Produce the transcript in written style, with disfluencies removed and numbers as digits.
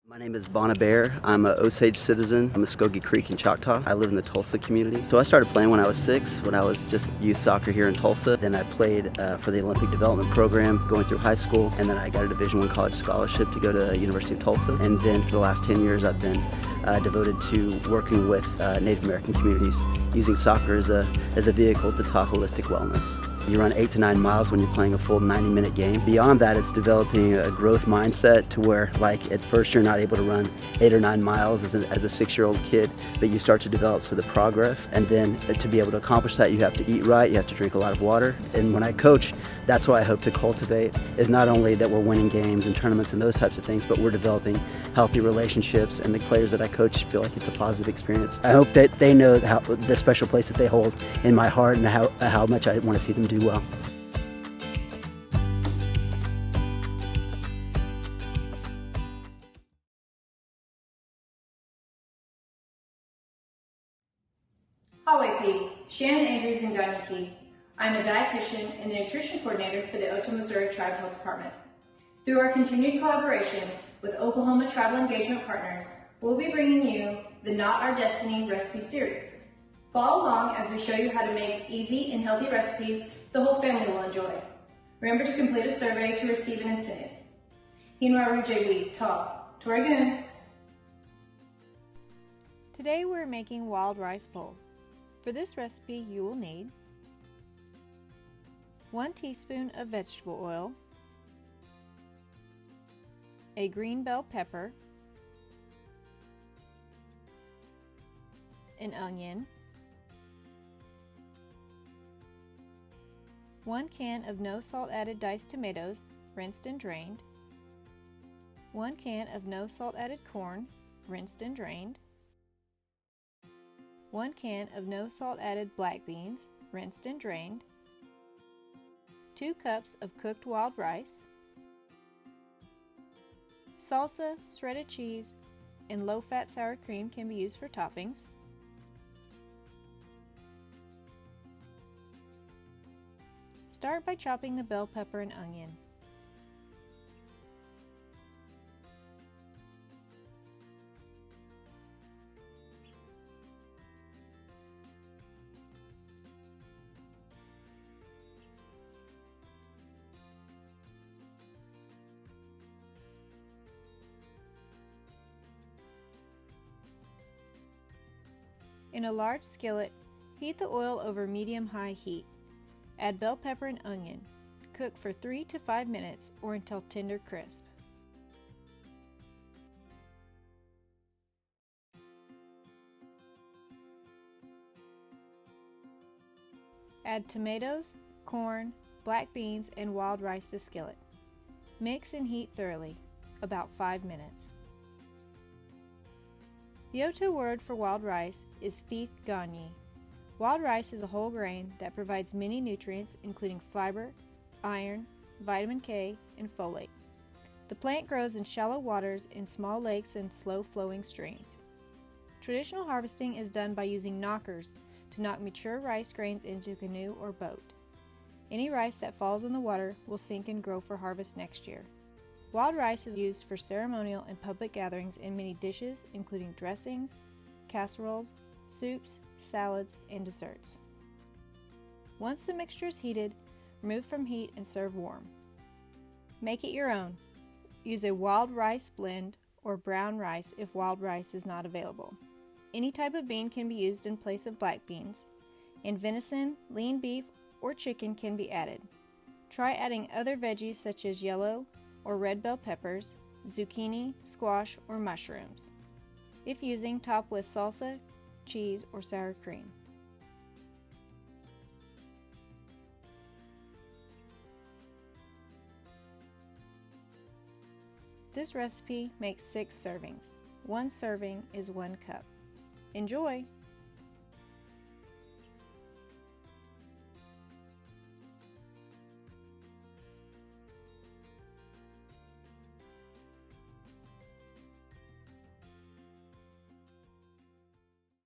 My name is Bonna Bear. I'm an Osage citizen. I'm a Muskogee Creek in Choctaw. I live in the Tulsa community. So I started playing when I was 6, when I was just youth soccer here in Tulsa. Then I played for the Olympic Development Program going through high school. And then I got a Division I college scholarship to go to University of Tulsa. And then for the last 10 years I've been devoted to working with Native American communities, using soccer as a vehicle to talk holistic wellness. You run 8 to 9 miles when you're playing a full 90-minute game. Beyond that, it's developing a growth mindset to where, like, at first you're not able to run 8 or 9 miles as a 6-year-old kid, but you start to develop the progress. And then to be able to accomplish that, you have to eat right, you have to drink a lot of water. And when I coach, that's what I hope to cultivate, is not only that we're winning games and tournaments and those types of things, but we're developing healthy relationships, and the players that I coach feel like it's a positive experience. I hope that they know the special place that they hold in my heart and how much I want to see them do well. Hawaii, Shannon Andrews in Ganyiki. I'm a dietitian and a nutrition coordinator for the Otoe-Missouria Tribe Health Department. Through our continued collaboration with Oklahoma Tribal Engagement Partners, we'll be bringing you the Not Our Destiny recipe series. Follow along as we show you how to make easy and healthy recipes the whole family will enjoy. Remember to complete a survey to receive an incentive. Hinwa Rujay Ta, Toragoon. Today we're making wild rice bowl. For this recipe you will need 1 teaspoon of vegetable oil, a green bell pepper, an onion, 1 can of no salt added diced tomatoes, rinsed and drained, 1 can of no salt added corn, rinsed and drained, 1 can of no salt added black beans, rinsed and drained, 2 cups of cooked wild rice, salsa, shredded cheese, and low-fat sour cream can be used for toppings. Start by chopping the bell pepper and onion. In a large skillet, heat the oil over medium-high heat. Add bell pepper and onion. Cook for 3 to 5 minutes or until tender crisp. Add tomatoes, corn, black beans, and wild rice to skillet. Mix and heat thoroughly, about 5 minutes. The Otoe word for wild rice is thith ganyi. Wild rice is a whole grain that provides many nutrients including fiber, iron, vitamin K, and folate. The plant grows in shallow waters in small lakes and slow-flowing streams. Traditional harvesting is done by using knockers to knock mature rice grains into a canoe or boat. Any rice that falls in the water will sink and grow for harvest next year. Wild rice is used for ceremonial and public gatherings in many dishes, including dressings, casseroles, soups, salads, and desserts. Once the mixture is heated, remove from heat and serve warm. Make it your own. Use a wild rice blend or brown rice if wild rice is not available. Any type of bean can be used in place of black beans, and venison, lean beef, or chicken can be added. Try adding other veggies such as yellow or red bell peppers, zucchini, squash, or mushrooms. If using, top with salsa, cheese, or sour cream. This recipe makes 6 servings. 1 serving is 1 cup. Enjoy!